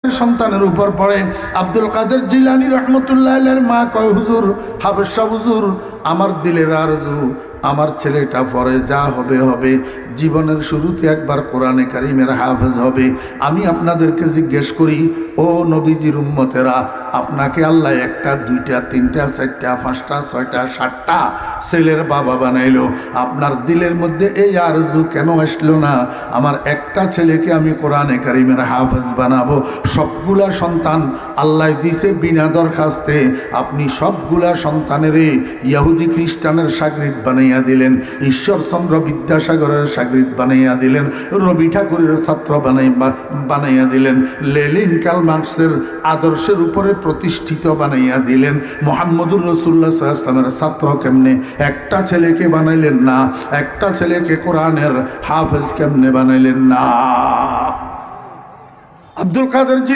সন্তানের উপর পড়ে। আব্দুল কাদের জিলানী রহমতুল্লাহ আলাইহির মা কয়, হুজুর, হাফেজ সাহেব হুজুর, আমার দিলের আরজু আমার ছেলেটা পরে যা হবে হবে, জীবনের শুরুতে একবার কোরআনে কারিমের হাফেজ হবে। আমি আপনাদেরকে জিজ্ঞেস করি, ও নবীজির উম্মতেরা, আপনাকে আল্লাহ একটা, দুইটা, তিনটা, চারটা, পাঁচটা, ছয়টা, সাতটা ছেলের বাবা বানাইলো, আপনার দিলের মধ্যে এই আরজু কেন আসলো না? আমার একটা ছেলেকে আমি কোরআনে কারিমের হাফেজ বানাবো। সবগুলা সন্তান আল্লাহ দিছে বিনা দরখাস্তে, আপনি সবগুলা সন্তানেরে ইহুদি খ্রিস্টানের শাগরিদ বানাইয়া দিলেন, ঈশ্বরচন্দ্র বিদ্যাসাগরের শাগরিদ বানাইয়া দিলেন, রবি ঠাকুরের ছাত্র বানাইয়া দিলেন, লেনিন কার্ল মার্কসের আদর্শের উপরে প্রতিষ্ঠিত বানাইয়া দিলেন। মুহাম্মদুর রাসূলুল্লাহ সাল্লাল্লাহু আলাইহি ওয়াসাল্লামের ছাত্র কেমনে একটা ছেলেকে বানাইলেন না? একটা ছেলেকে কোরআনের হাফেজ কেমনে বানাইলেন না? আব্দুল কাদের